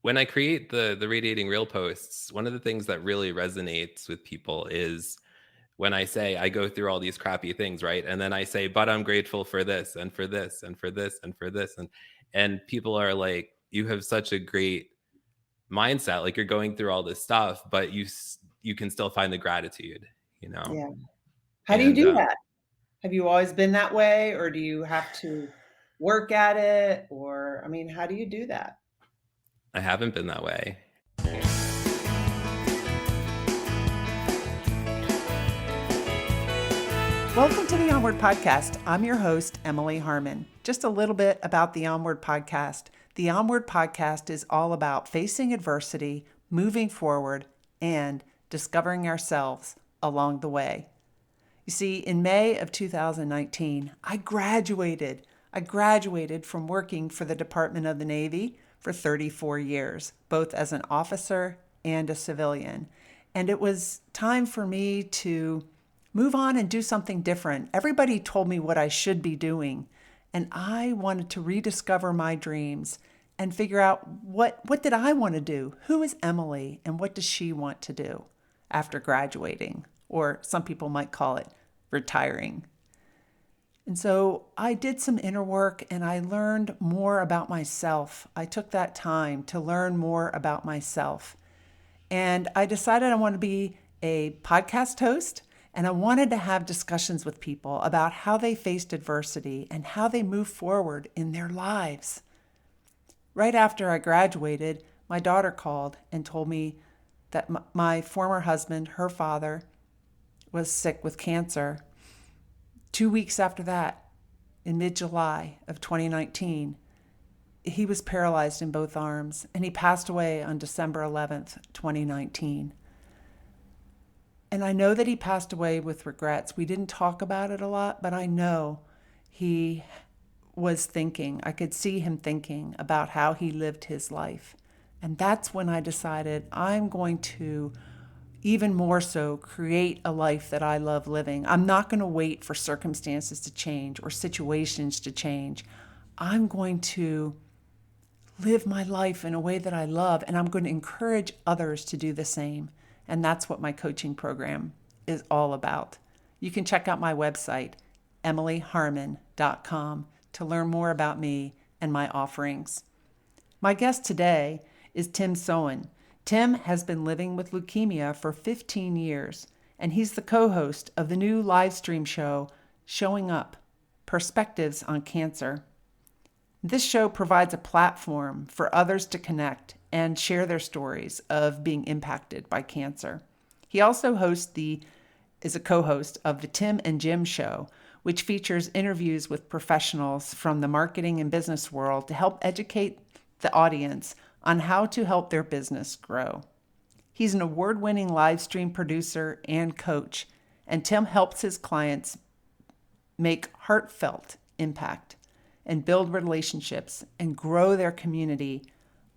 When I create the radiating real posts, one of the things that really resonates with people is when I say I go through all these crappy things, right? And then I say, but I'm grateful for this and for this and for this and for this. And people are like, you have such a great mindset. Like you're going through all this stuff, but you can still find the gratitude, you know? Yeah. How do you And do that? Have you always been that way, or do you have to work at it? Or, I mean, how do you do that? I haven't been that way. Welcome to the Onward Podcast. I'm your host, Emily Harmon. Just a little bit about the Onward Podcast. The Onward Podcast is all about facing adversity, moving forward, and discovering ourselves along the way. You see, in May of 2019, I graduated. I graduated from working for the Department of the Navy for 34 years, both as an officer and a civilian. And it was time for me to move on and do something different. Everybody told me what I should be doing, and I wanted to rediscover my dreams and figure out what did I want to do? Who is Emily, and what does she want to do after graduating? Or some people might call it retiring. And so I did some inner work and I learned more about myself. I took that time to learn more about myself. And I decided I want to be a podcast host, and I wanted to have discussions with people about how they faced adversity and how they moved forward in their lives. Right after I graduated, my daughter called and told me that my former husband, her father, was sick with cancer. 2 weeks after that, in mid-July of 2019, he was paralyzed in both arms, and he passed away on December 11th, 2019. And I know that he passed away with regrets. We didn't talk about it a lot, but I know he was thinking, I could see him thinking about how he lived his life. And that's when I decided I'm going to even more so create a life that I love living. I'm not going to wait for circumstances to change or situations to change. I'm going to live my life in a way that I love, and I'm going to encourage others to do the same. And that's what my coaching program is all about. You can check out my website, emilyharmon.com, to learn more about me and my offerings. My guest today is Tim Sohn. Tim has been living with leukemia for 15 years, and he's the co-host of the new live stream show, Showing Up, Perspectives on Cancer. This show provides a platform for others to connect and share their stories of being impacted by cancer. He also is a co-host of the Tim and Jim Show, which features interviews with professionals from the marketing and business world to help educate the audience on how to help their business grow. He's an award-winning live stream producer and coach, and Tim helps his clients make heartfelt impact and build relationships and grow their community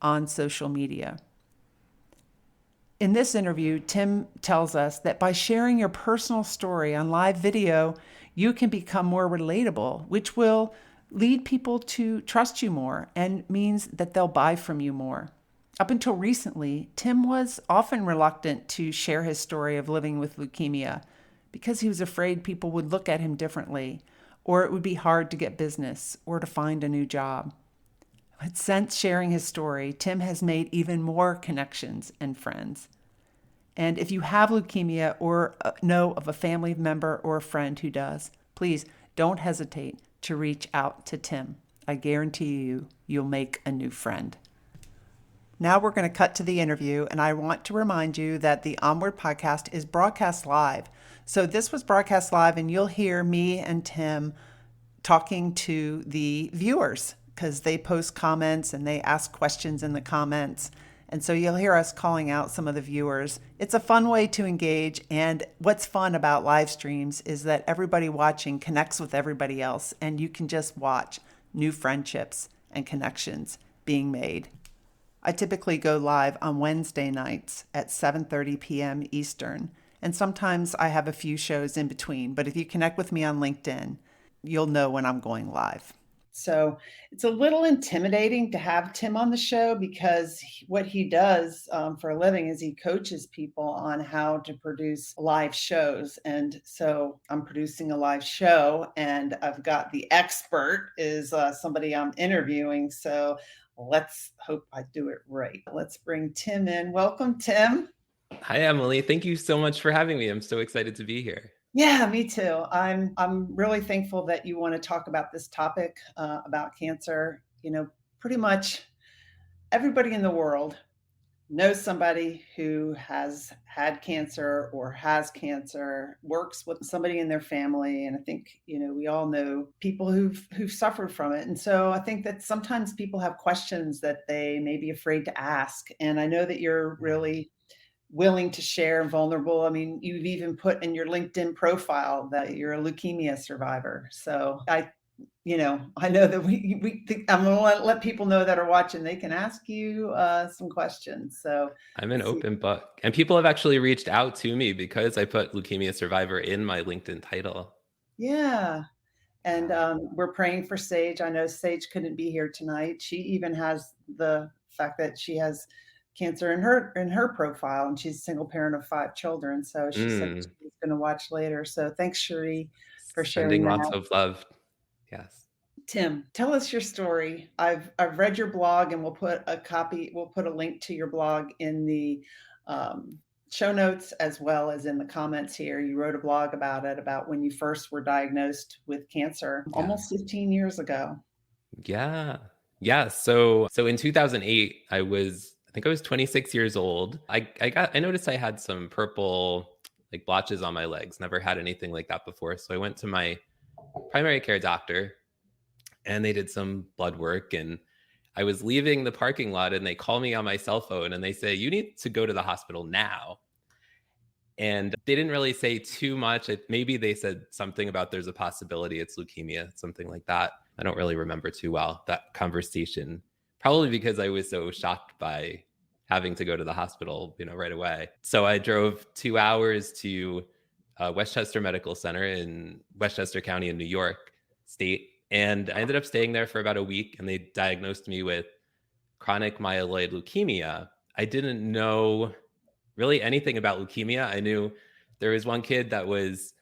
on social media. In this interview, Tim tells us that by sharing your personal story on live video, you can become more relatable, which will lead people to trust you more and means that they'll buy from you more. Up until recently, Tim was often reluctant to share his story of living with leukemia because he was afraid people would look at him differently, or it would be hard to get business or to find a new job. But since sharing his story, Tim has made even more connections and friends. And if you have leukemia or know of a family member or a friend who does, please don't hesitate to reach out to Tim. I guarantee you'll make a new friend. Now we're going to cut to the interview, and I want to remind you that the Onward Podcast is broadcast live. So this was broadcast live, and you'll hear me and Tim talking to the viewers because they post comments and they ask questions in the comments. And so you'll hear us calling out some of the viewers. It's a fun way to engage. And what's fun about live streams is that everybody watching connects with everybody else, and you can just watch new friendships and connections being made. I typically go live on Wednesday nights at 7:30 p.m. Eastern. And sometimes I have a few shows in between. But if you connect with me on LinkedIn, you'll know when I'm going live. So it's a little intimidating to have Tim on the show because what he does for a living is he coaches people on how to produce live shows. And so I'm producing a live show, and I've got the expert is somebody I'm interviewing. So let's hope I do it right. Let's bring Tim in. Welcome, Tim. Hi, Emily. Thank you so much for having me. I'm so excited to be here. Yeah, me too. I'm really thankful that you want to talk about this topic about cancer. You know, pretty much everybody in the world knows somebody who has had cancer or has cancer, works with somebody in their family, and I think we all know people who've suffered from it. And so I think that sometimes people have questions that they may be afraid to ask. And I know that you're really willing to share and vulnerable. I mean, you've even put in your LinkedIn profile that you're a leukemia survivor. So I know that we think I'm going to let people know that are watching, they can ask you some questions. So I'm an open book. And people have actually reached out to me because I put leukemia survivor in my LinkedIn title. Yeah. And we're praying for Sage. I know Sage couldn't be here tonight. She even has the fact that she has cancer in her profile, and she's a single parent of 5 children. So she said she's going to watch later. So thanks, Cherie, for sharing Sending that. lots of love. Yes. Tim, tell us your story. I've read your blog, and we'll put a link to your blog in the show notes as well as in the comments here. You wrote a blog about when you first were diagnosed with cancer almost 15 years ago. Yeah. Yeah. So in 2008, I think I was 26 years old. I noticed I had some purple like blotches on my legs. Never had anything like that before. So I went to my primary care doctor, and they did some blood work, and I was leaving the parking lot, and they call me on my cell phone, and they say, "You need to go to the hospital now." And they didn't really say too much. Maybe they said something about there's a possibility it's leukemia, something like that. I don't really remember too well that conversation, probably because I was so shocked by having to go to the hospital, right away. So I drove 2 hours to Westchester Medical Center in Westchester County in New York State. And I ended up staying there for about a week, and they diagnosed me with chronic myeloid leukemia. I didn't know really anything about leukemia. I knew there was one kid that was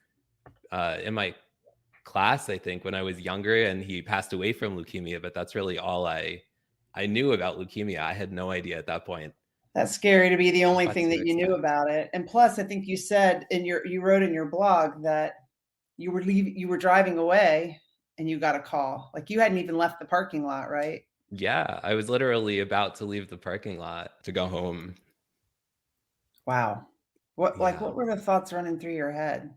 in my class, I think, when I was younger, and he passed away from leukemia, but that's really all I knew about leukemia. I had no idea at that point. That's scary to be the only thing that you knew about it. And plus, I think you said you wrote in your blog that you were driving away and you got a call. Like you hadn't even left the parking lot, right? Yeah, I was literally about to leave the parking lot to go home. Wow. What were the thoughts running through your head?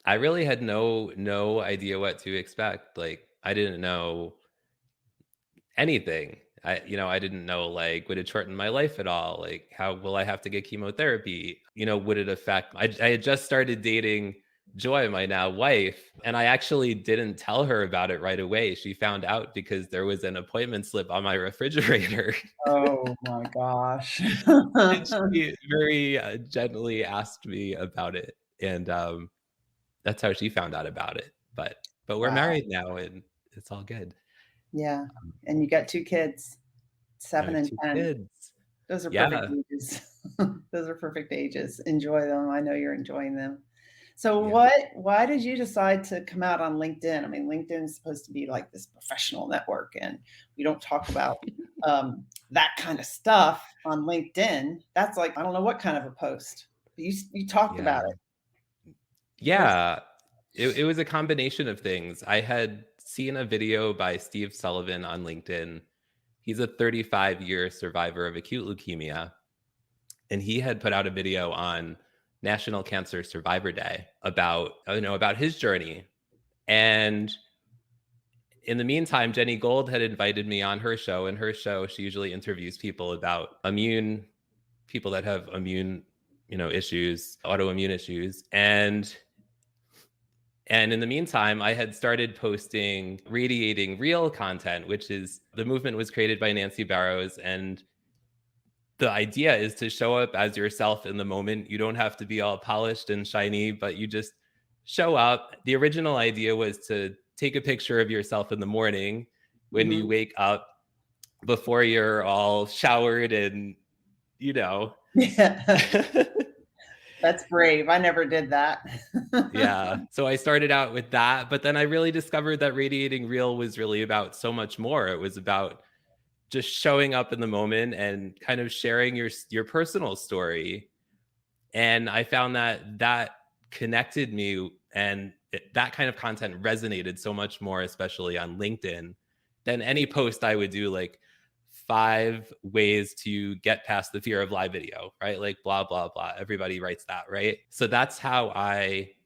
I really had no idea what to expect. Like I didn't know anything. I didn't know, like, would it shorten my life at all? Like, how will I have to get chemotherapy? Would it affect? I had just started dating Joy, my now wife, and I actually didn't tell her about it right away. She found out because there was an appointment slip on my refrigerator. Oh my gosh. And she very gently asked me about it, and that's how she found out about it. But we're married now, and it's all good. Yeah. And you got 2 kids, 7 and 10. Kids. Those are perfect ages. Those are perfect ages. Enjoy them. I know you're enjoying them. So why did you decide to come out on LinkedIn? I mean, LinkedIn is supposed to be like this professional network, and we don't talk about that kind of stuff on LinkedIn. That's like, I don't know what kind of a post. You talked about it. Yeah. It was a combination of things. I had seen a video by Steve Sullivan on LinkedIn. He's a 35-year survivor of acute leukemia. And he had put out a video on National Cancer Survivor Day about his journey. And in the meantime, Jenny Gold had invited me on her show. In her show, she usually interviews people about people that have immune, issues, autoimmune issues. And in the meantime, I had started posting Radiating Real content, which is the movement was created by Nancy Barrows. And the idea is to show up as yourself in the moment. You don't have to be all polished and shiny, but you just show up. The original idea was to take a picture of yourself in the morning when you wake up before you're all showered and, Yeah. That's brave. I never did that. Yeah. So I started out with that, but then I really discovered that Radiating Real was really about so much more. It was about just showing up in the moment and kind of sharing your personal story. And I found that connected me, and that kind of content resonated so much more, especially on LinkedIn, than any post I would do, like 5 ways to get past the fear of live video, right? Like blah, blah, blah. Everybody writes that, right? So that's how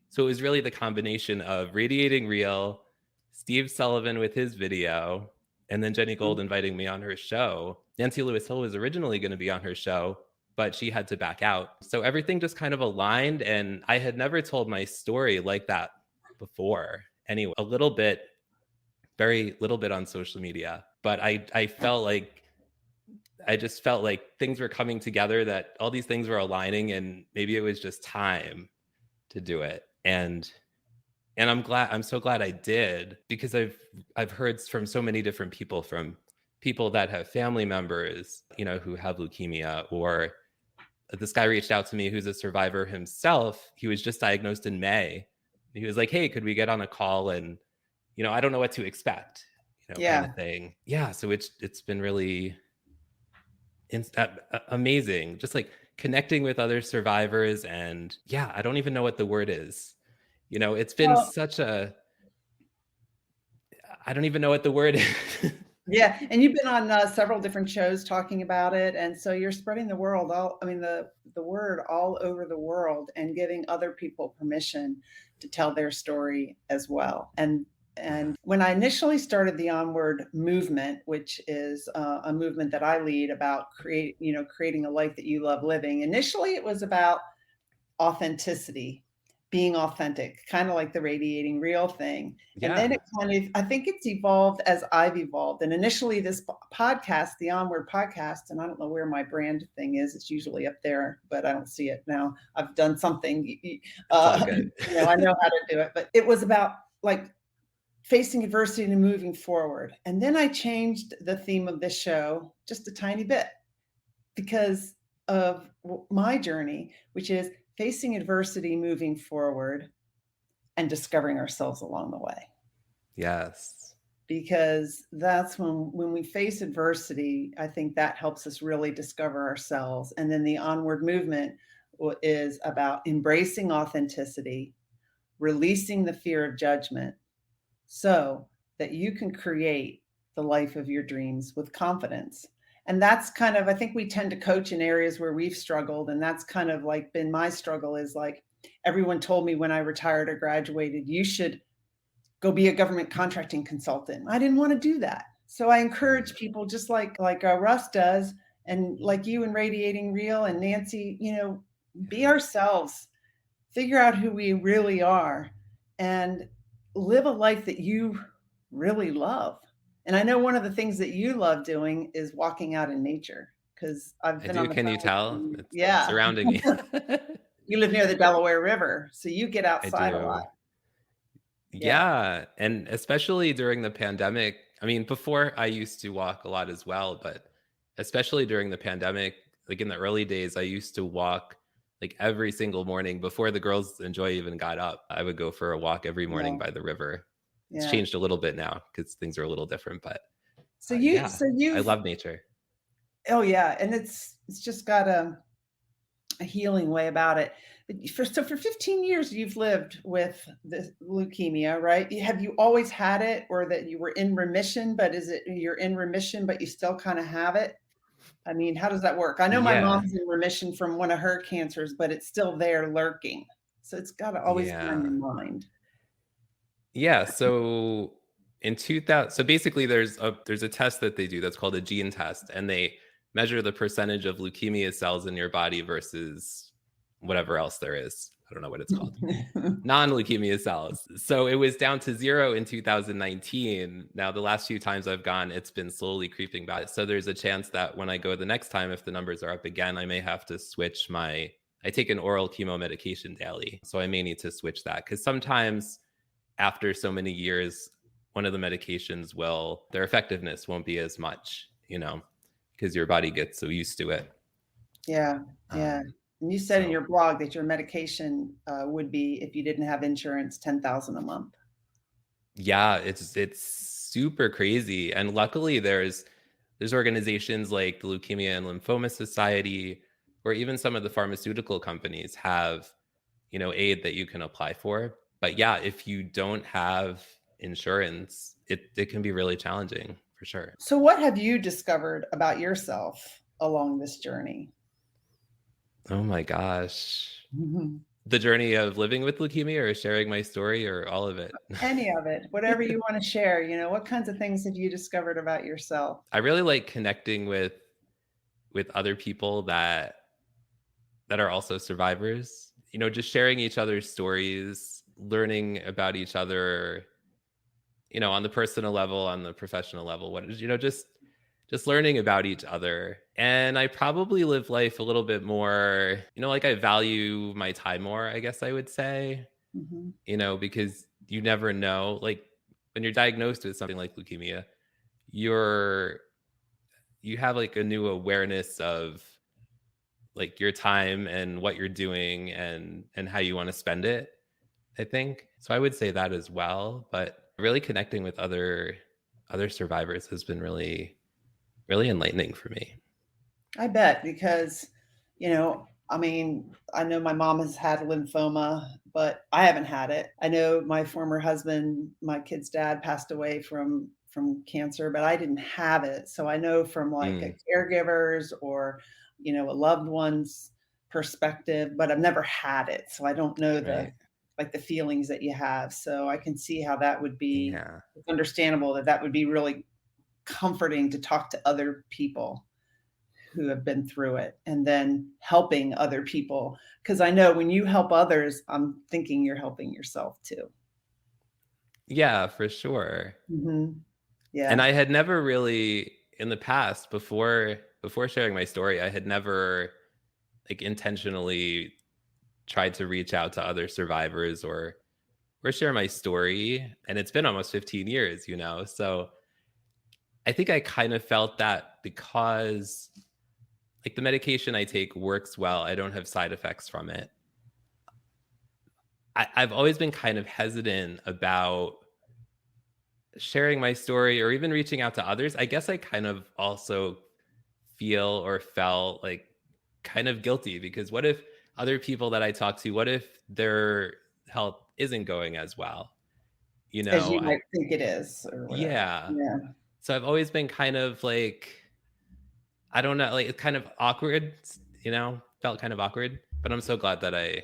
so it was really the combination of Radiating Real, Steve Sullivan with his video, and then Jenny Gold inviting me on her show. Nancy Lewis Hill was originally going to be on her show, but she had to back out. So everything just kind of aligned, and I had never told my story like that before. Anyway, very little bit on social media, but I just felt like things were coming together, that all these things were aligning, and maybe it was just time to do it. And I'm so glad I did, because I've heard from so many different people, from people that have family members, who have leukemia, or this guy reached out to me who's a survivor himself. He was just diagnosed in May. He was like, hey, could we get on a call? And, I don't know what to expect, kind of thing. Yeah. So it's been really amazing. Just like connecting with other survivors. And yeah, I don't even know what the word is. It's been I don't even know what the word is. Yeah. And you've been on several different shows talking about it. And so you're spreading the word the word all over the world, and giving other people permission to tell their story as well. And when I initially started the Onward movement, which is a movement that I lead about creating a life that you love living. Initially, it was about authenticity, being authentic, kind of like the Radiating Real thing. Yeah. And then I think it's evolved as I've evolved. And initially this podcast, the Onward Podcast, and I don't know where my brand thing is. It's usually up there, but I don't see it now. I've done something, I know how to do it, but it was about like facing adversity and moving forward. And then I changed the theme of this show just a tiny bit because of my journey, which is facing adversity, moving forward, and discovering ourselves along the way. Yes. Because that's when we face adversity, I think that helps us really discover ourselves. And then the Onward movement is about embracing authenticity, releasing the fear of judgment, so that you can create the life of your dreams with confidence. And that's kind of, I think we tend to coach in areas where we've struggled. And that's kind of like been my struggle, is like, everyone told me when I retired or graduated, you should go be a government contracting consultant. I didn't want to do that. So I encourage people, just like Russ does, and like you and Radiating Real and Nancy, be ourselves, figure out who we really are, and live a life that you really love. And I know one of the things that you love doing is walking out in nature, because I've been on the Can you tell? It's surrounding me. You live near the Delaware River, so you get outside a lot. Yeah. And especially during the pandemic, I mean, before I used to walk a lot as well, but especially during the pandemic, like in the early days, I used to walk like every single morning before the girls and Joy even got up. I would go for a walk every morning by the river. It's changed a little bit now because things are a little different, but I love nature. Oh yeah. And it's just got a healing way about it. For 15 years, you've lived with the leukemia, right? Have you always had it, or that you were in remission, but you're in remission, but you still kind of have it? I mean, how does that work? I know my mom's in remission from one of her cancers, but it's still there lurking. So it's got to always be on your mind. Yeah. So in 2000, so basically there's a test that they do that's called a gene test, and they measure the percentage of leukemia cells in your body versus whatever else there is. I don't know what it's called. Non-leukemia cells. So it was down to 0 in 2019. Now, the last few times I've gone, it's been slowly creeping back. So there's a chance that when I go the next time, if the numbers are up again, I may have to switch I take an oral chemo medication daily. So I may need to switch that, because sometimes after so many years, one of the medications their effectiveness won't be as much, because your body gets so used to it. Yeah. Yeah. Um, And you said in so your blog that your medication would be, if you didn't have insurance, 10,000 a month. yeah, it's super crazy. And luckily there's organizations like the Leukemia and Lymphoma Society, or even some of the pharmaceutical companies have, aid that you can apply for. But yeah, if you don't have insurance, it can be really challenging for sure. So, what have you discovered about yourself along this journey? Oh my gosh. Mm-hmm. The journey of living with leukemia, or sharing my story, or all of it? Any of it, whatever you want to share. What kinds of things have you discovered about yourself? I really like connecting with other people that are also survivors. Just sharing each other's stories, learning about each other, on the personal level, on the professional level, what is, just learning about each other. And I probably live life a little bit more, like I value my time more, I guess I would say, Mm-hmm. Because you never know, like when you're diagnosed with something like leukemia, you have like a new awareness of like your time and what you're doing and how you want to spend it, I think. So I would say that as well, but really connecting with other survivors has been really enlightening for me. I bet, because, I mean, I know my mom has had lymphoma, but I haven't had it. I know my former husband, my kid's dad, passed away from cancer, but I didn't have it. So I know from like a caregiver's or, a loved one's perspective, but I've never had it. So I don't know Right. the feelings that you have. So I can see how that would be. Yeah. It's understandable that would be really comforting to talk to other people who have been through it, and then helping other people. Because I know when you help others, I'm thinking you're helping yourself too. Yeah, for sure. Mm-hmm. Yeah. And I had never really, in the past, before sharing my story, I had never like intentionally tried to reach out to other survivors or share my story. And it's been almost 15 years, So I think I kind of felt that because like the medication I take works well. I don't have side effects from it. I've always been kind of hesitant about sharing my story or even reaching out to others. I guess I kind of also feel or felt like kind of guilty, because what if other people that I talk to, what if their health isn't going as well? As you might think it is, or whatever. Yeah. Yeah. So I've always been kind of like, I don't know, like it's kind of awkward, felt kind of awkward, but I'm so glad that I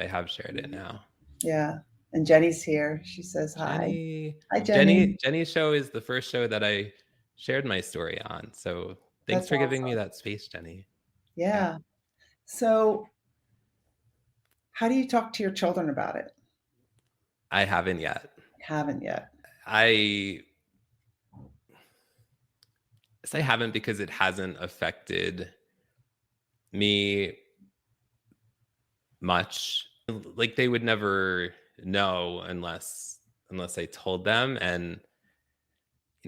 have shared it now. Yeah. And Jenny's here. She says hi. Hi, Jenny. Jenny's show is the first show that I shared my story on. So thanks That's for giving me awesome. that space, Jenny. Yeah. So how do you talk to your children about it? I haven't yet. Haven't yet. I say haven't because it hasn't affected me much. Like they would never know unless I told them. And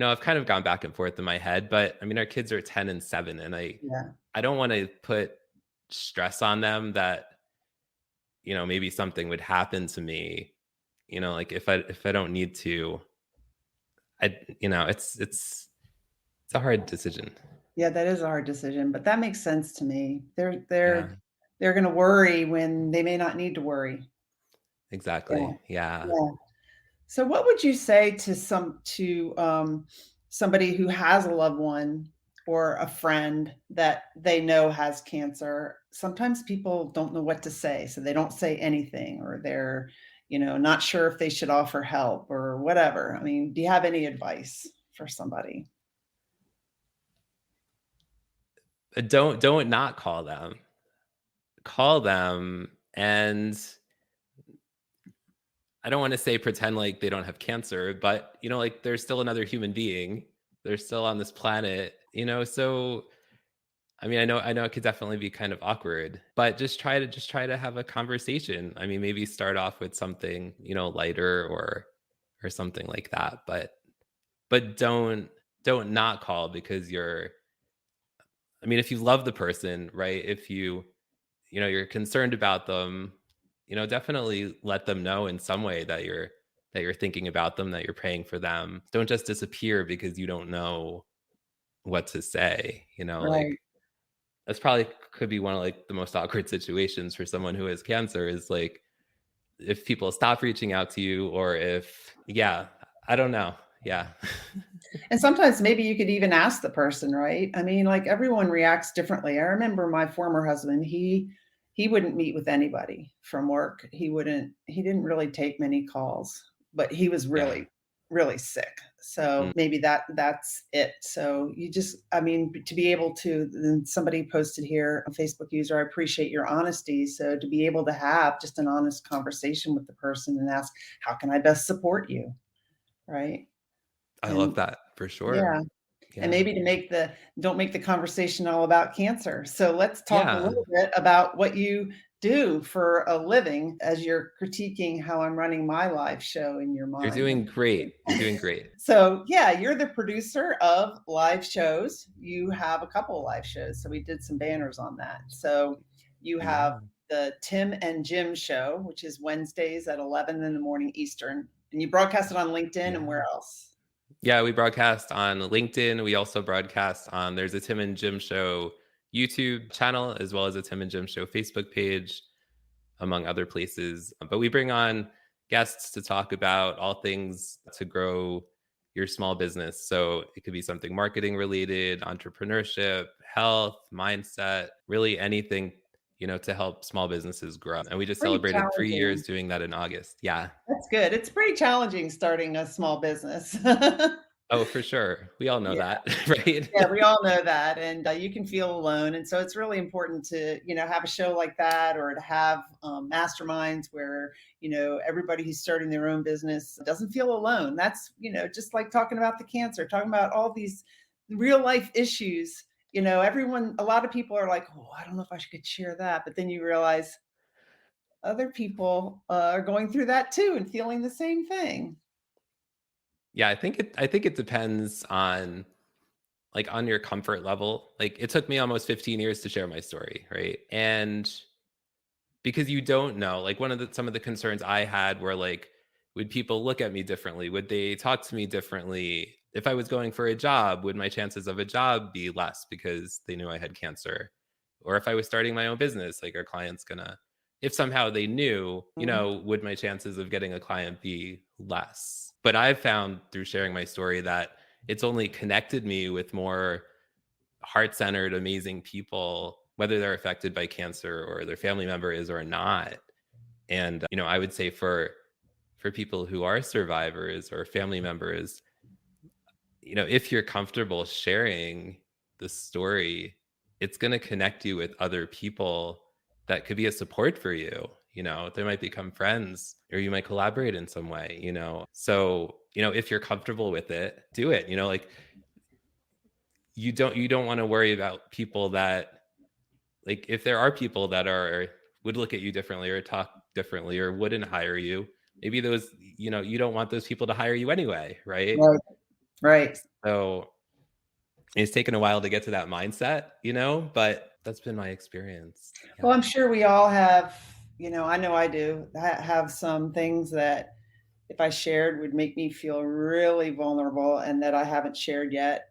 I've kind of gone back and forth in my head, but I mean our kids are 10 and 7, and I don't want to put stress on them that maybe something would happen to me, like if I don't need to. It's a hard decision. Yeah, that is a hard decision, but that makes sense to me. They're Yeah, going to worry when they may not need to worry. exactly. Yeah. Yeah. So what would you say to somebody who has a loved one or a friend that they know has cancer? Sometimes people don't know what to say, so they don't say anything, or they're, not sure if they should offer help or whatever. I mean, do you have any advice for somebody? Don't not call them. Call them, and I don't want to say pretend like they don't have cancer, but like there's still another human being. They're still on this planet, so I mean, I know it could definitely be kind of awkward, but just try to have a conversation. I mean, maybe start off with something, lighter, or or something like that. But don't not call because I mean, if you love the person, right? If you're concerned about them, definitely let them know in some way that you're thinking about them, that you're praying for them. Don't just disappear because you don't know what to say, like Right. that's probably could be one of like the most awkward situations for someone who has cancer is like if people stop reaching out to you or if yeah, I don't know. Yeah. And sometimes maybe you could even ask the person, right? I mean, like everyone reacts differently. I remember my former husband, he wouldn't meet with anybody from work. He didn't really take many calls, but he was Yeah. really sick. So Mm. maybe that's it. So you just, I mean, to be able to, then somebody posted here, a Facebook user, I appreciate your honesty. So to be able to have just an honest conversation with the person and ask, how can I best support you? Right. I love And that for yeah, sure. and Yeah. maybe to make the don't make the conversation all about cancer. So let's talk a Yeah. little bit about what you do for a living as you're critiquing how I'm running my live show in your You're mind. doing great. You're doing great. So, yeah, you're the producer of live shows. You have a couple of live shows. So we did some banners on that. So you have Yeah. the Tim and Jim show, which is Wednesdays at 11 in the morning Eastern. And you broadcast it on LinkedIn and Yeah. where else? Yeah, we broadcast on LinkedIn. We also broadcast on there's a Tim and Jim Show YouTube channel as well as a Tim and Jim Show Facebook page, among other places. But we bring on guests to talk about all things to grow your small business. So it could be something marketing related, entrepreneurship, health, mindset, really anything, to help small businesses grow. And we just Pretty celebrated 3 years challenging. doing that in August. Yeah. That's good. It's pretty challenging starting a small business. Oh, for sure. We all know Yeah. that, right? Yeah, we all know that, and you can feel alone, and so it's really important to, have a show like that or to have, masterminds where, everybody who's starting their own business doesn't feel alone. That's, just like talking about the cancer, talking about all these real life issues, a lot of people are like, "Oh, I don't know if I could share that," but then you realize other people, are going through that too and feeling the same thing. Yeah, I think it depends on like on your comfort level. Like it took me almost 15 years to share my story, right? And because you don't know, like some of the concerns I had were like, would people look at me differently? Would they talk to me differently? If I was going for a job, would my chances of a job be less because they knew I had cancer? Or if I was starting my own business, like are clients gonna, if somehow they knew, Mhm. would my chances of getting a client be less? But I've found through sharing my story that it's only connected me with more heart-centered, amazing people, whether they're affected by cancer or their family member is or not. And I would say for people who are survivors or family members, if you're comfortable sharing the story, it's going to connect you with other people that could be a support for you. They might become friends or you might collaborate in some way, So, if you're comfortable with it, do it. Like you don't want to worry about people that like if there are people that would look at you differently or talk differently or wouldn't hire you, maybe those, you don't want those people to hire you anyway, right? Right, right. So it's taken a while to get to that mindset, but that's been my experience. Well, Yeah. I'm sure we all have, I know I do, have some things that if I shared would make me feel really vulnerable and that I haven't shared yet.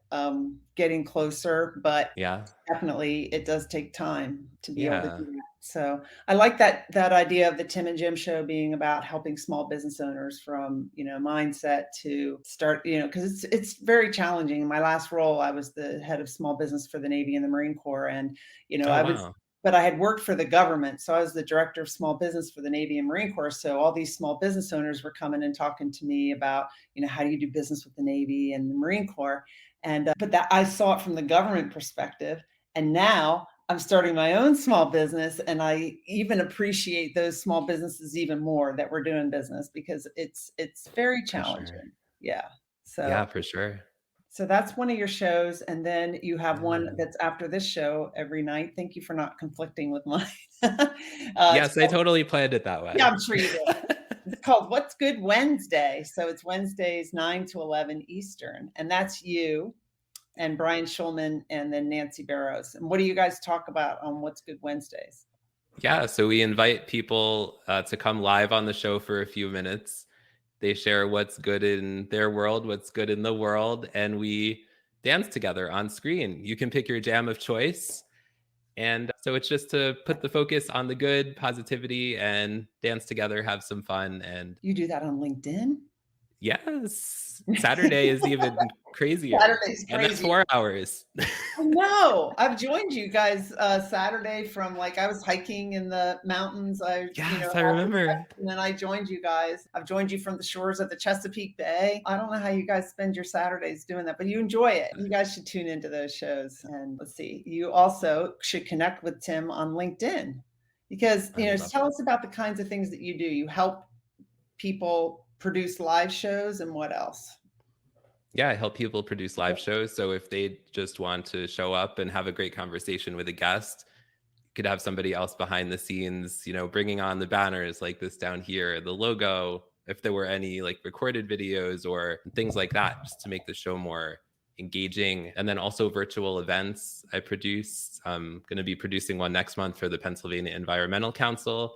Getting closer, but Yeah. definitely it does take time to be able to do Yeah. that. So I like that idea of the Tim and Jim show being about helping small business owners from, mindset to start, because it's very challenging. In my last role, I was the head of small business for the Navy and the Marine Corps. And, Oh, I was wow. but I had worked for the government. So I was the director of small business for the Navy and Marine Corps. So all these small business owners were coming and talking to me about, how do you do business with the Navy and the Marine Corps? And but that I saw it from the government perspective. And now I'm starting my own small business, and I even appreciate those small businesses even more that we're doing business because it's very For sure. challenging. Yeah. Yeah, So for sure. that's one of your shows, and then you have one Yeah. that's after this show every night. Thank you for not conflicting with mine. Yes, I So totally planned it that yeah, way. I'm sure you did. It's called What's Good Wednesday. So it's Wednesdays 9 to 11 Eastern. And that's you and Brian Schulman and then Nancy Barrows. And what do you guys talk about on What's Good Wednesdays? Yeah, so we invite people to come live on the show for a few minutes. They share what's good in their world, what's good in the world, and we dance together on screen. You can pick your jam of choice. And so it's just to put the focus on the good, positivity, and dance together, have some fun. And You do that on LinkedIn? yes, Saturday is even crazier. Saturday's And that's crazy. 4 hours. No, I've joined you guys Saturday from I was hiking in the mountains. Yes, I remember. And then I joined you guys. I've joined you from the shores of the Chesapeake Bay. I don't know how you guys spend your Saturdays doing that, but you enjoy it. You guys should tune into those shows. And let's see, you also should connect with Tim on LinkedIn because, tell us about the kinds of things that you do. You help people produce live shows and what else? Yeah, I help people produce live shows. So if they just want to show up and have a great conversation with a guest, you could have somebody else behind the scenes, bringing on the banners like this down here, the logo, if there were any recorded videos or things like that, just to make the show more engaging. And then also virtual events I produce. I'm going to be producing one next month for the Pennsylvania Environmental Council.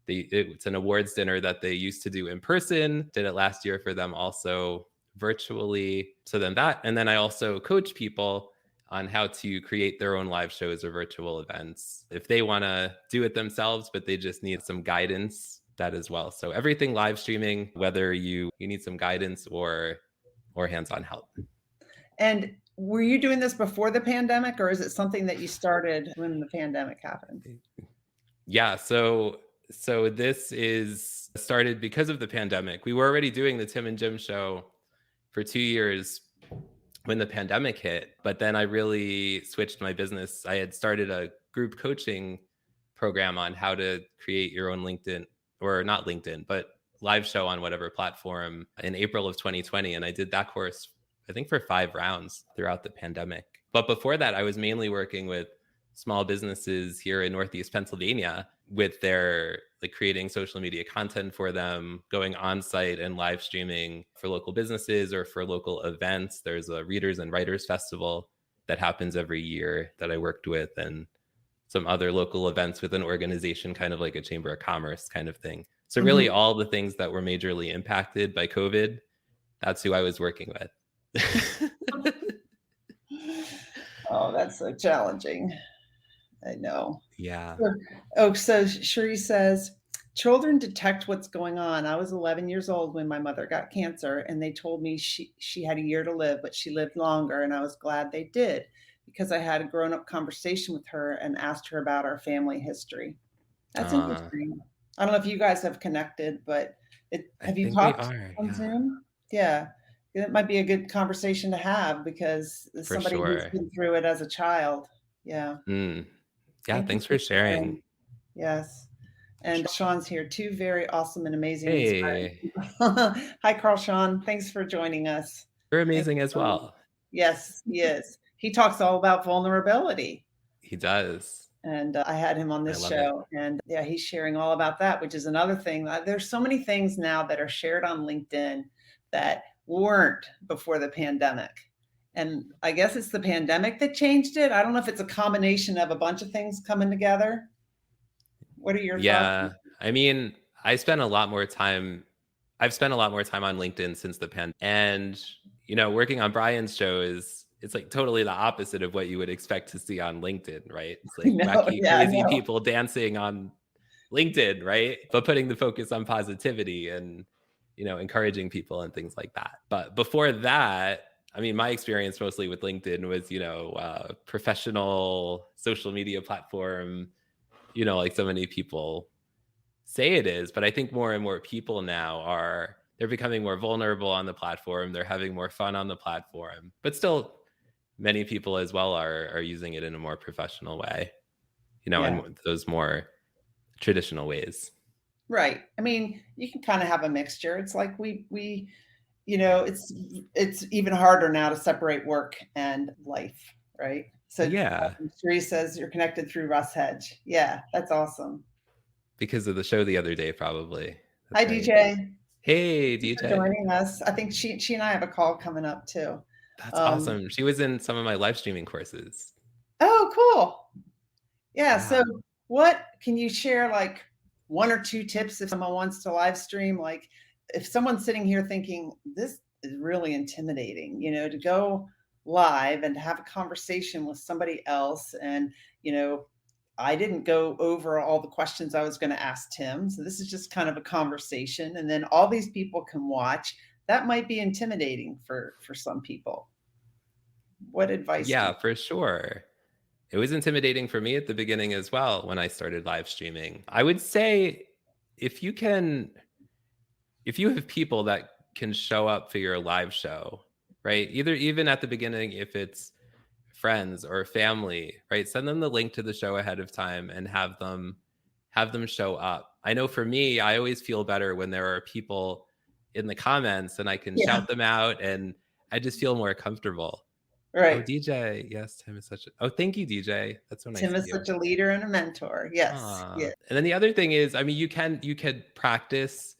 It's an awards dinner that they used to do in person, did it last year for them also virtually. So then that, and then I also coach people on how to create their own live shows or virtual events if they want to do it themselves, but they just need some guidance, that as well. So everything live streaming, whether you need some guidance or hands-on help. And were you doing this before the pandemic, or is it something that you started when the pandemic happened? Yeah, so this is started because of the pandemic. We were already doing the Tim and Jim show for 2 years when the pandemic hit, but then I really switched my business. I had started a group coaching program on how to create your own LinkedIn, or not LinkedIn, but live show on whatever platform in April of 2020. And I did that course, I think, for 5 rounds throughout the pandemic. But before that, I was mainly working with small businesses here in Northeast Pennsylvania with their creating social media content for them, going on site and live streaming for local businesses or for local events. There's a Readers and Writers Festival that happens every year that I worked with, and some other local events with an organization kind of like a Chamber of Commerce kind of thing. So really all the things that were majorly impacted by COVID, that's who I was working with. Oh, that's so challenging. I know. Yeah. Oh, so Sheree says, children detect what's going on. I was 11 years old when my mother got cancer, and they told me she had a year to live, but she lived longer, and I was glad they did because I had a grown-up conversation with her and asked her about our family history. That's interesting. I don't know if you guys have connected, but have you talked on Zoom? Yeah. It might be a good conversation to have because somebody who's been through it as a child. Yeah. Yeah, thanks for sharing. Yes. And Sean's here. 2 very awesome and amazing. Hey. Hi, Carl Sean. Thanks for joining us. You're amazing as well. Yes, he is. He talks all about vulnerability. He does. And I had him on this show. And yeah, he's sharing all about that, which is another thing. There's so many things now that are shared on LinkedIn that weren't before the pandemic. And I guess it's the pandemic that changed it. I don't know if it's a combination of a bunch of things coming together. What are your thoughts? Yeah, I mean, I've spent a lot more time on LinkedIn since the pandemic. And, working on Brian's show it's totally the opposite of what you would expect to see on LinkedIn, right? It's wacky, crazy people dancing on LinkedIn, right? But putting the focus on positivity and, encouraging people and things like that. But before that, I mean, my experience mostly with LinkedIn was, professional social media platform, like so many people say it is. But I think more and more people now they're becoming more vulnerable on the platform. They're having more fun on the platform. But still, many people as well are using it in a more professional way, in those more traditional ways. Right. I mean, you can kind of have a mixture. It's like we it's even harder now to separate work and life, right? So yeah, Sheree says you're connected through Russ Hedge. Yeah, that's awesome. Because of the show the other day, probably. Hi, Great. DJ. Hey, Thanks for DJ. joining us. I think she and I have a call coming up too. That's Um, awesome. She was in some of my live streaming courses. oh, cool. Yeah. Yeah. So what can you share, like one or two tips if someone wants to live stream? Like if someone's sitting here thinking this is really intimidating, to go live and to have a conversation with somebody else. And, I didn't go over all the questions I was going to ask Tim. So this is just kind of a conversation. And then all these people can watch. That might be intimidating for some people. What advice do Yeah, you? for sure. It was intimidating for me at the beginning as well when I started live streaming. I would say if you have people that can show up for your live show, right? Even at the beginning, if it's friends or family, right? Send them the link to the show ahead of time and have them show up. I know for me, I always feel better when there are people in the comments and I can Yeah, shout them out and I just feel more comfortable. Oh, right. DJ. Yes, Tim is oh, thank you, DJ. That's so nice Tim of is you. such a leader and a mentor. Yes. And Yeah. then the other thing is, I mean, you could practice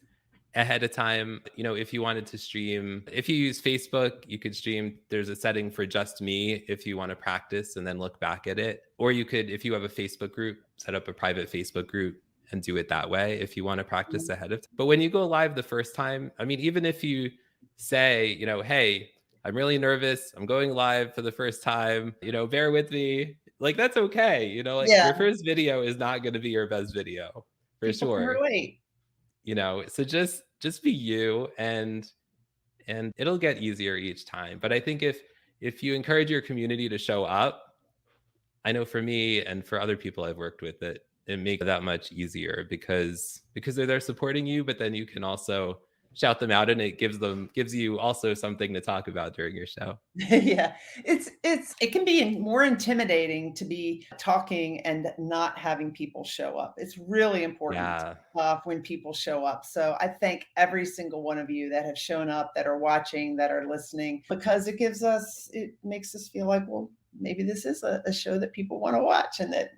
ahead of time. If you wanted to stream, if you use Facebook, you could stream. There's a setting for just me if you want to practice and then look back at it. Or you could, if you have a Facebook group, set up a private Facebook group and do it that way if you want to practice ahead of time. But when you go live the first time, I mean, even if you say, hey, I'm really nervous, I'm going live for the first time, bear with me. Like, that's okay. Like Yeah. your first video is not going to be your best video for People can sure. relate. So just be you and it'll get easier each time. But I think if you encourage your community to show up, I know for me and for other people I've worked with, it makes it that much easier because they're there supporting you, but then you can also shout them out and it gives you also something to talk about during your show. Yeah. It can be more intimidating to be talking and not having people show up. It's really important when people show up. So I thank every single one of you that have shown up, that are watching, that are listening, because it makes us feel like, well, maybe this is a show that people want to watch and that,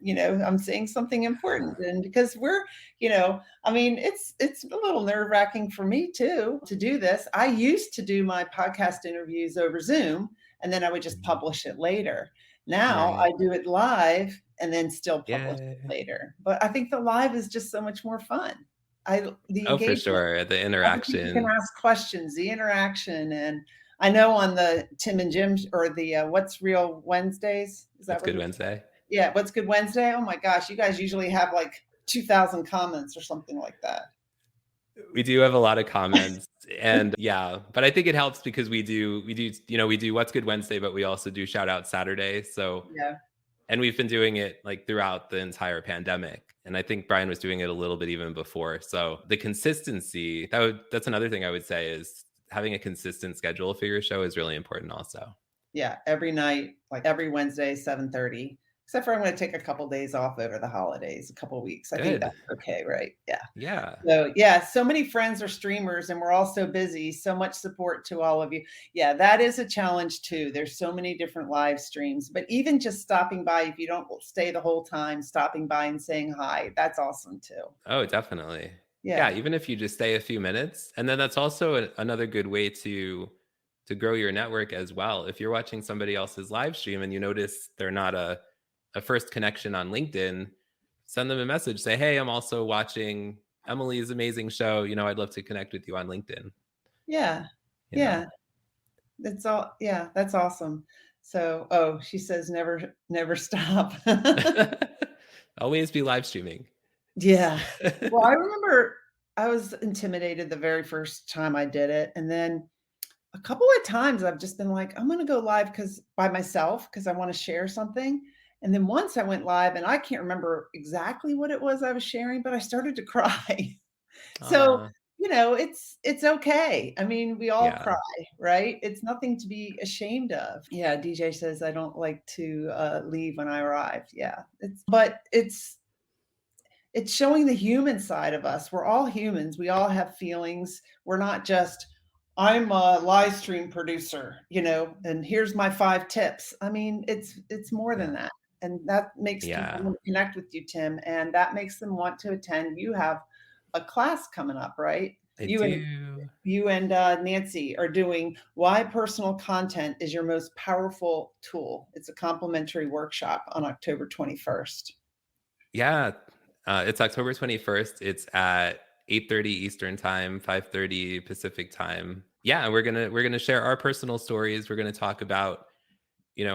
I'm saying something important. And because I mean, it's a little nerve-wracking for me too to do this. I used to do my podcast interviews over Zoom and then I would just publish it later. Now I do it live and then still publish it later. But I think the live is just so much more fun. The engagement, for sure. The interaction. You can ask questions, the interaction. And I know on the Tim and Jim or the What's Real Wednesdays. Is that What's Good Wednesday? Yeah. What's Good Wednesday? Oh my gosh. You guys usually have like 2,000 comments or something like that. We do have a lot of comments and but I think it helps because we do What's Good Wednesday, but we also do Shout Out Saturday. So and we've been doing it like throughout the entire pandemic. And I think Brian was doing it a little bit even before. So the consistency, that's another thing I would say is having a consistent schedule for your show is really important also. Yeah. Every night, like every Wednesday, 7:30, except for I'm going to take a couple of days off over the holidays, a couple of weeks. I think that's okay, right? Yeah. Yeah. So many friends are streamers and we're all so busy. So much support to all of you. Yeah, that is a challenge too. There's so many different live streams, but even just stopping by, if you don't stay the whole time, stopping by and saying hi, that's awesome too. Oh, definitely. Yeah. Even if you just stay a few minutes. And then that's also another good way to grow your network as well. If you're watching somebody else's live stream and you notice they're not a first connection on LinkedIn, send them a message. Say, hey, I'm also watching Emily's amazing show. I'd love to connect with you on LinkedIn. Yeah. Yeah. That's all. Yeah. That's awesome. So, she says, never stop. Always be live streaming. Yeah. Well, I remember I was intimidated the very first time I did it. And then a couple of times I've just been like, I'm going to go live by myself because I want to share something. And then once I went live and I can't remember exactly what it was I was sharing, but I started to cry. So, it's okay. I mean, we all cry, right? It's nothing to be ashamed of. Yeah. DJ says, I don't like to leave when I arrive. Yeah. It's showing the human side of us. We're all humans. We all have feelings. We're not just, I'm a live stream producer, and here's my 5 tips. I mean, it's more than that. And that makes people want to connect with you, Tim. And that makes them want to attend. You have a class coming up, right? I You and do. Nancy are doing why personal content is your most powerful tool. It's a complimentary workshop on October 21st. Yeah. It's October 21st. It's at 8:30 Eastern time, 5:30 Pacific time. Yeah, we're gonna share our personal stories. We're gonna talk about,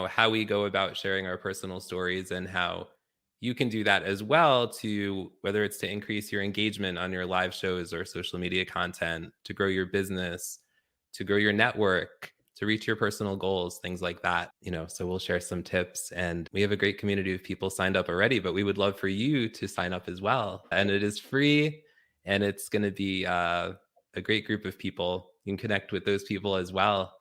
how we go about sharing our personal stories and how you can do that as well, to whether it's to increase your engagement on your live shows or social media content, to grow your business, to grow your network, to reach your personal goals, things like that. So we'll share some tips, and we have a great community of people signed up already, but we would love for you to sign up as well. And it is free, and it's going to be a great group of people. You can connect with those people as well,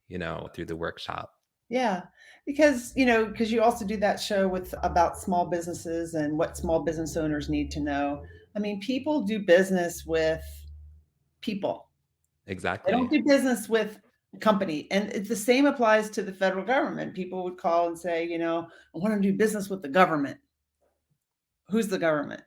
through the workshop. Yeah, because you also do that show with about small businesses and what small business owners need to know. I mean, people do business with people. They don't Exactly. do business with a company. And the same applies to the federal government. People would call and say, I want to do business with the government. Who's the government?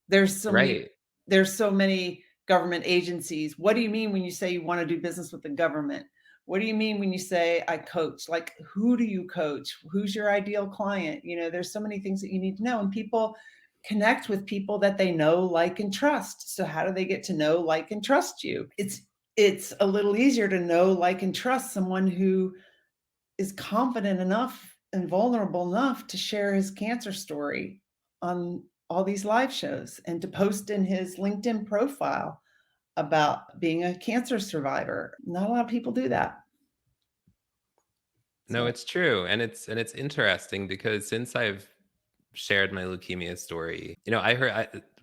There's so many Right. there's so many government agencies. What do you mean when you say you want to do business with the government? What do you mean when you say I coach? Like, who do you coach? Who's your ideal client? There's so many things that you need to know, and people connect with people that they know, like, and trust. So how do they get to know, like, and trust you? It's a little easier to know, like, and trust someone who is confident enough and vulnerable enough to share his cancer story on all these live shows and to post in his LinkedIn profile about being a cancer survivor. Not a lot of people do that. No, So, it's true. And it's interesting because since I've shared my leukemia story,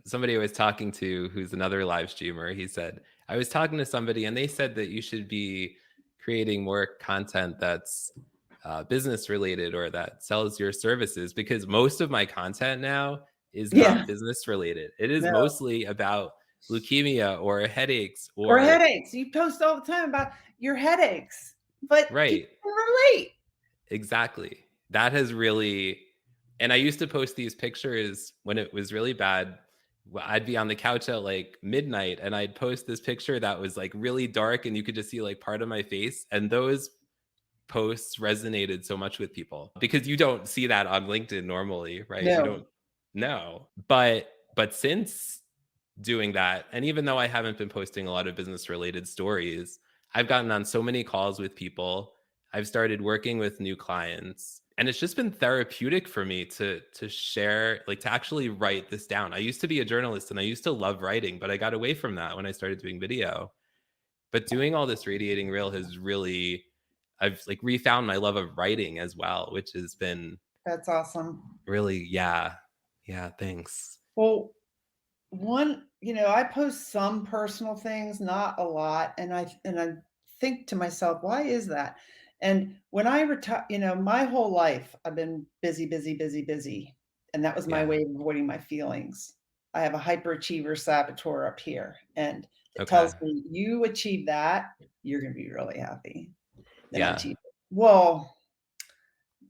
somebody I was talking to, who's another live streamer, he said, I was talking to somebody and they said that you should be creating more content that's business related or that sells your services, because most of my content now is yeah, not business related. It is no. mostly about leukemia or headaches Or or, headaches. You post all the time about your headaches, but people right. can relate. Exactly. That has really, and I used to post these pictures when it was really bad. I'd be on the couch at like midnight and I'd post this picture that was like really dark and you could just see like part of my face. And those posts resonated so much with people because you don't see that on LinkedIn normally, right? You No. don't know. But since doing that, and even though I haven't been posting a lot of business related stories, I've gotten on so many calls with people. I've started working with new clients, and it's just been therapeutic for me to share, like, to actually write this down. I used to be a journalist and I used to love writing, but I got away from that when I started doing video. But doing all this radiating real has really, I've like refound my love of writing as well, which has been That's awesome. really, yeah. Yeah, thanks. Well, I post some personal things, not a lot, and I think to myself, why is that? And when I retire, my whole life I've been busy, busy, busy, busy, and that was my Yeah. way of avoiding my feelings. I have a hyperachiever saboteur up here, and it Okay. tells me you achieve that, you're going to be really happy. Then I Yeah. achieve it. Well,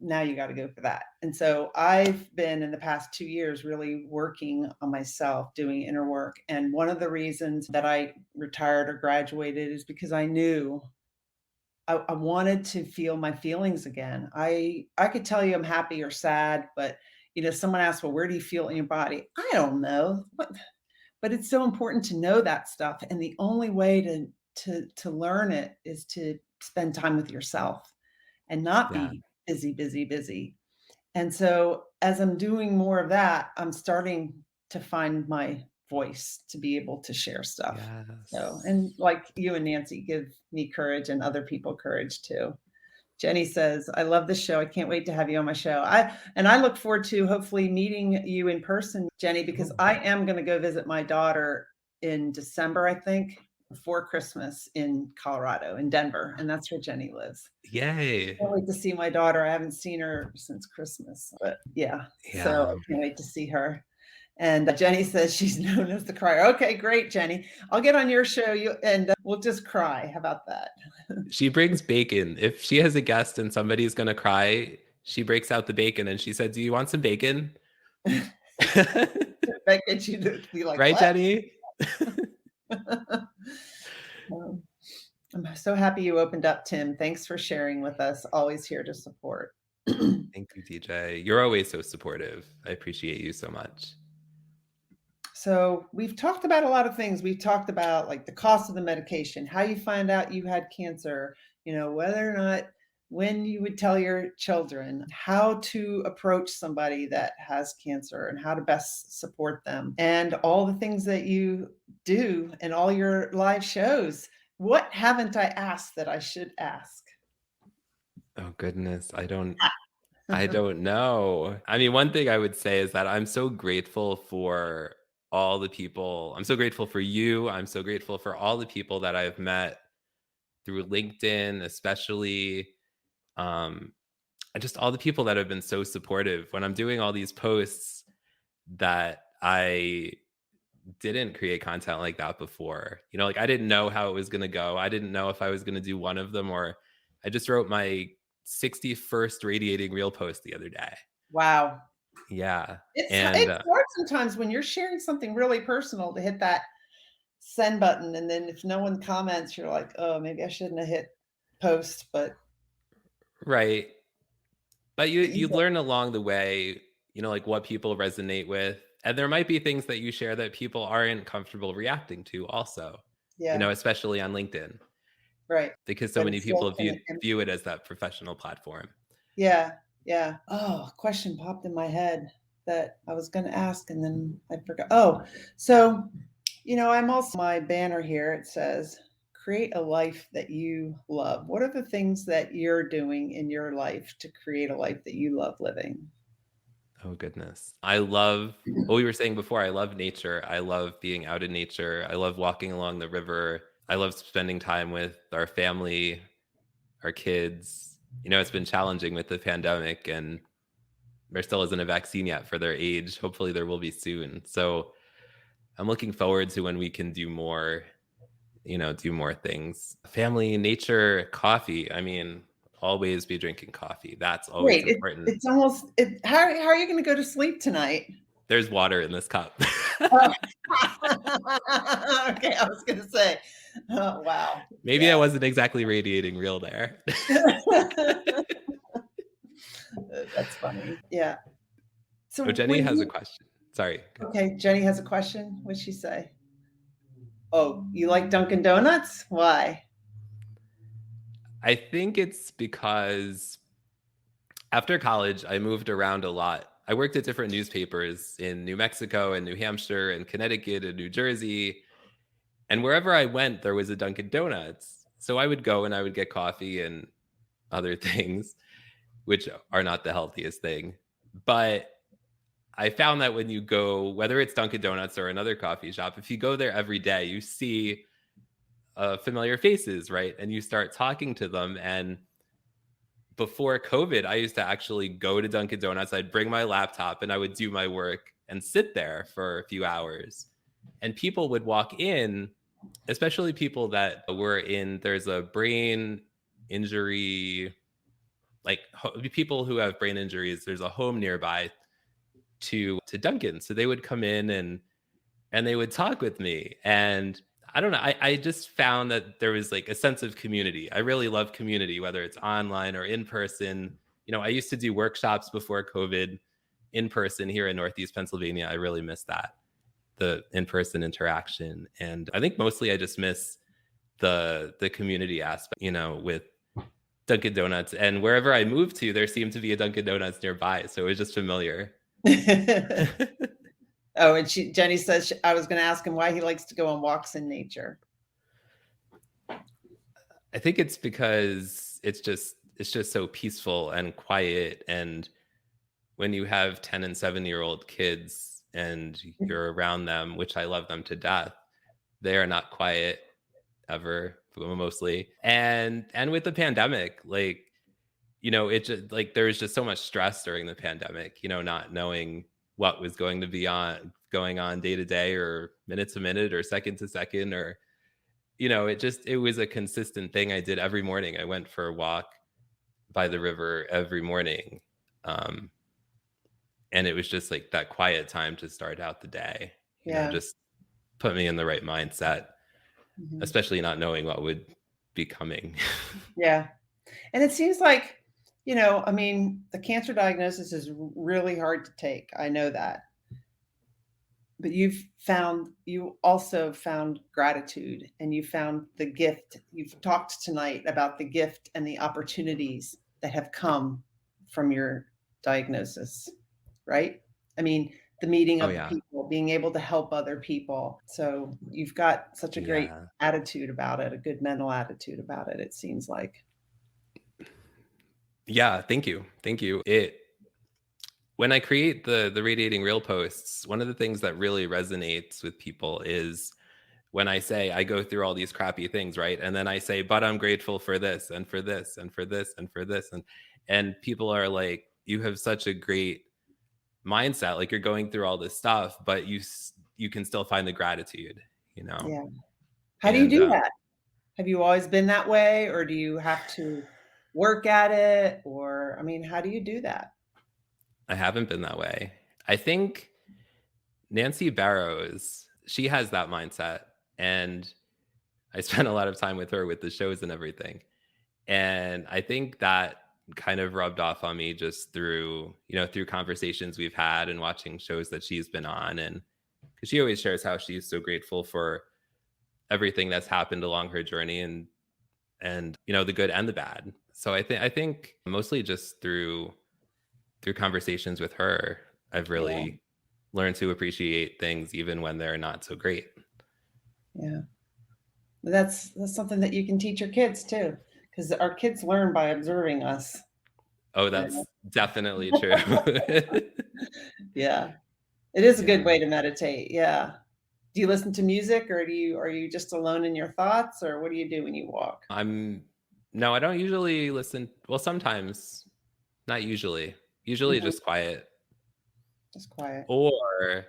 now you got to go for that. And so I've been in the past 2 years really working on myself, doing inner work. And one of the reasons that I retired or graduated is because I knew I wanted to feel my feelings again. I could tell you I'm happy or sad, but someone asked, well, where do you feel in your body? I don't know. But it's so important to know that stuff. And the only way to learn it is to spend time with yourself and not Yeah. be busy, busy, busy. And so as I'm doing more of that, I'm starting to find my voice to be able to share stuff. So, Yes. and like you and Nancy give me courage and other people courage too. Jenny says, I love this show. I can't wait to have you on my show. I look forward to hopefully meeting you in person, Jenny, because Ooh. I am going to go visit my daughter in December, I think, before Christmas in Colorado, in Denver. And that's where Jenny lives. Yay. Can't wait to see my daughter. I haven't seen her since Christmas, but yeah, so Yeah. I can't wait to see her. And Jenny says she's known as the crier. Okay, great, Jenny. I'll get on your show, and we'll just cry. How about that? She brings bacon. If she has a guest and somebody's going to cry, she breaks out the bacon and she said, do you want some bacon? That gets you to be like, Right, what? Jenny? Um, I'm so happy you opened up, Tim. Thanks for sharing with us. Always here to support. Thank you, TJ. You're always so supportive. I appreciate you so much. So we've talked about a lot of things. We've talked about like the cost of the medication, how you find out you had cancer, whether or not when you would tell your children, how to approach somebody that has cancer and how to best support them, and all the things that you do in all your live shows. What haven't I asked that I should ask? Oh goodness, I don't know. I mean, one thing I would say is that I'm so grateful for all the people. I'm so grateful for you. I'm so grateful for all the people that I've met through LinkedIn, especially. And just all the people that have been so supportive when I'm doing all these posts that I didn't create content like that before. Like I didn't know how it was going to go. I didn't know if I was going to do one of them, or I just wrote my 61st radiating real post the other day. Wow. Yeah. It's hard sometimes when you're sharing something really personal to hit that send button, and then if no one comments, you're like, oh, maybe I shouldn't have hit post. But right. But you learn along the way, like what people resonate with. And there might be things that you share that people aren't comfortable reacting to also, especially on LinkedIn. Right. Because so many people view it as that professional platform. Yeah. Yeah. Oh, a question popped in my head that I was going to ask and then I forgot. Oh, so, I'm also, my banner here, it says, create a life that you love. What are the things that you're doing in your life to create a life that you love living? Oh, goodness. I love what we were saying before. I love nature. I love being out in nature. I love walking along the river. I love spending time with our family, our kids. It's been challenging with the pandemic, and there still isn't a vaccine yet for their age. Hopefully there will be soon. So I'm looking forward to when we can do more, do more things. Family, nature, coffee. I mean, always be drinking coffee. That's always important. It's almost, how are you going to go to sleep tonight? There's water in this cup. Okay, I was going to say, oh, wow. Maybe I wasn't exactly radiating real there. That's funny. Yeah. So Jenny has a question. Sorry. Okay, Jenny has a question. What'd she say? Oh, you like Dunkin' Donuts? Why? I think it's because after college, I moved around a lot. I worked at different newspapers in New Mexico and New Hampshire and Connecticut and New Jersey. And wherever I went, there was a Dunkin' Donuts. So I would go and I would get coffee and other things, which are not the healthiest thing. But I found that when you go, whether it's Dunkin' Donuts or another coffee shop, if you go there every day, you see familiar faces, right? And you start talking to them. And before COVID, I used to actually go to Dunkin' Donuts. I'd bring my laptop and I would do my work and sit there for a few hours. And people would walk in, especially people that were in, there's a brain injury, like people who have brain injuries, there's a home nearby to Dunkin'. So they would come in and they would talk with me. And I don't know, I just found that there was like a sense of community. I really love community, whether it's online or in person. I used to do workshops before COVID in person here in Northeast Pennsylvania. I really miss that, the in-person interaction. And I think mostly I just miss the community aspect, with Dunkin' Donuts. And wherever I moved to, there seemed to be a Dunkin' Donuts nearby. So it was just familiar. Oh, and Jenny says, I was going to ask him why he likes to go on walks in nature. I think it's because it's just so peaceful and quiet. And when you have 10 and 7-year-old kids and you're around them, which I love them to death, they are not quiet ever, mostly. And with the pandemic, it just there was just so much stress during the pandemic, not knowing what was going on day to day or minute to minute or second to second, or, it was a consistent thing I did every morning. I went for a walk by the river every morning. And it was just like that quiet time to start out the day, just put me in the right mindset, Mhm. especially not knowing what would be coming. Yeah. And it seems like, I mean, the cancer diagnosis is really hard to take. I know that. But you also found gratitude, and you found the gift. You've talked tonight about the gift and the opportunities that have come from your diagnosis, right? I mean, the meeting Oh of the yeah. people, being able to help other people. So you've got such a great Yeah. attitude about it, a good mental attitude about it, it seems like. Yeah. Thank you. Thank you. When I create the radiating real posts, one of the things that really resonates with people is when I say I go through all these crappy things, right? And then I say, but I'm grateful for this and for this and for this and for this. And people are like, you have such a great mindset. Like you're going through all this stuff, but you can still find the gratitude, you know? Yeah. How do you And do that? Have you always been that way, or do you have to work at it? Or, I mean, how do you do that? I haven't been that way. I think Nancy Barrows, she has that mindset. And I spent a lot of time with her with the shows and everything. And I think that kind of rubbed off on me just through conversations we've had and watching shows that she's been on. And because she always shares how she's so grateful for everything that's happened along her journey and the good and the bad. So I think mostly just through conversations with her, I've Yeah, really learned to appreciate things even when they're not so great. yeah. That's something that you can teach your kids too, because our kids learn by observing us. Oh, You know? that's definitely true. Yeah, it is a good Yeah. way to meditate. Yeah. Do you listen to music, or are you just alone in your thoughts, or what do you do when you walk? I'm No, I don't usually listen. Well, sometimes, not usually. Usually Mhm. just quiet. Just quiet. Or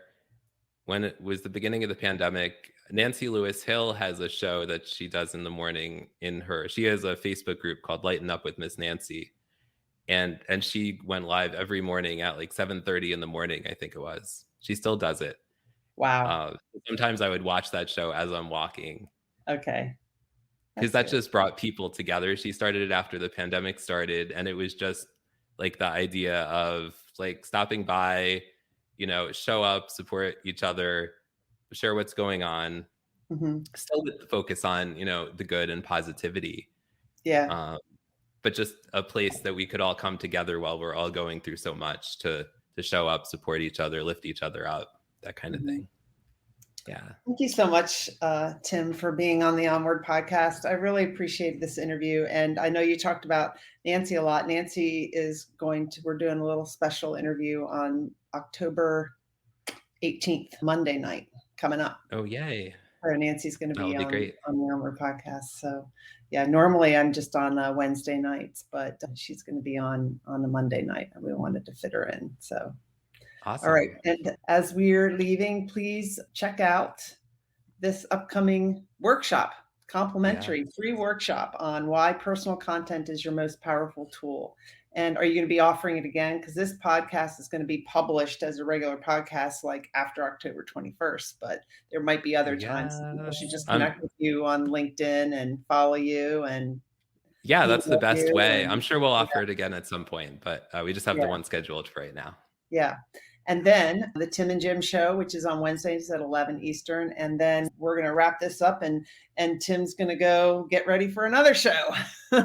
when it was the beginning of the pandemic, Nancy Lewis Hill has a show that she does in the morning she has a Facebook group called Lighten Up with Miss Nancy. And she went live every morning at like 7:30 in the morning, I think it was. She still does it. Wow. Uh, Sometimes I would watch that show as I'm walking Okay. because That's that good. just brought people together. She started it after the pandemic started, and it was just like the idea of like stopping by, show up, support each other, share what's going on, Mhm. still with the focus on, the good and positivity. Yeah. Um, but just a place that we could all come together while we're all going through so much to show up, support each other, lift each other up, that kind of Mhm. thing. Yeah. Thank you so much, Tim, for being on the Onward podcast. I really appreciate this interview. And I know you talked about Nancy a lot. We're doing a little special interview on October 18th, Monday night coming up. Oh, yay. Her Nancy's going to That'll be be great. on the Onward podcast. So, yeah, normally I'm just on Wednesday nights, but she's going to be on a Monday night, and we wanted to fit her in. So, all right. Awesome. And as we're leaving, please check out this upcoming workshop, Yeah. complimentary free workshop on why personal content is your most powerful tool. And are you going to be offering it again? Because this podcast is going to be published as a regular podcast like after October 21st, but there might be other times that people should Yes. just connect with you on LinkedIn and follow you and Yeah, that's the email best you. way. I'm And sure we'll yeah, offer it again at some point, but we just have the yeah. one scheduled for right now. Yeah. And then the Tim and Jim show, which is on Wednesdays at 11 Eastern. And then we're going to wrap this up, and Tim's going to go get ready for another show.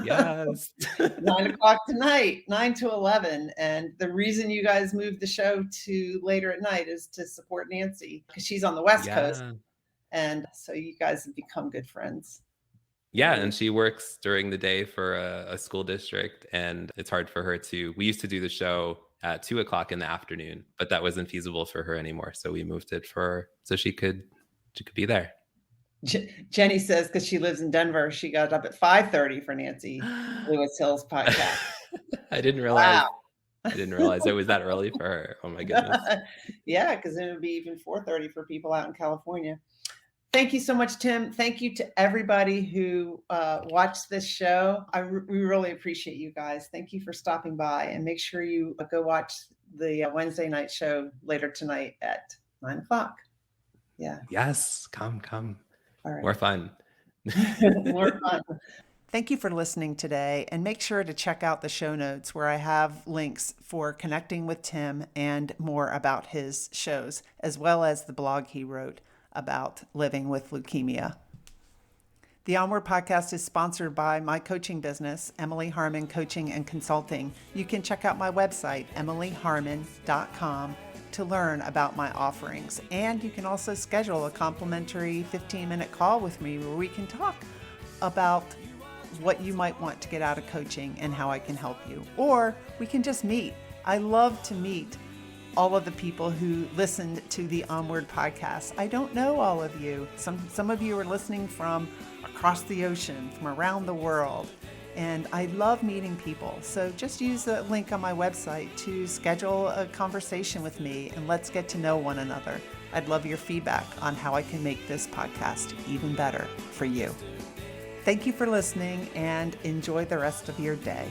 Yes. 9 o'clock tonight, 9 to 11. And the reason you guys moved the show to later at night is to support Nancy, because she's on the West Coast. Yeah. And so you guys have become good friends. Yeah, Really. and she works during the day for a school district, and it's hard for her we used to do the show at 2 o'clock in the afternoon, but that wasn't feasible for her anymore. So we moved it for her so she could be there. Jenny says, because she lives in Denver, she got up at 5:30 for Nancy Lewis Hill's podcast. I didn't realize. Wow. I didn't realize it was that early for her. Oh my goodness. Yeah, because then it would be even 4:30 for people out in California. Thank you so much, Tim. Thank you to everybody who watched this show. We really appreciate you guys. Thank you for stopping by, and make sure you go watch the Wednesday night show later tonight at 9 o'clock. Yeah. Yes, come. All right. More fun. More fun. Thank you for listening today, and make sure to check out the show notes where I have links for connecting with Tim and more about his shows, as well as the blog he wrote about living with leukemia. The Onward Podcast is sponsored by my coaching business, Emily Harmon Coaching and Consulting. You can check out my website, emilyharmon.com, to learn about my offerings. And you can also schedule a complimentary 15-minute call with me where we can talk about what you might want to get out of coaching and how I can help you. Or we can just meet. I love to meet all of the people who listened to the Onward Podcast. I don't know all of you. Some of you are listening from across the ocean, from around the world. And I love meeting people. So just use the link on my website to schedule a conversation with me, and let's get to know one another. I'd love your feedback on how I can make this podcast even better for you. Thank you for listening, and enjoy the rest of your day.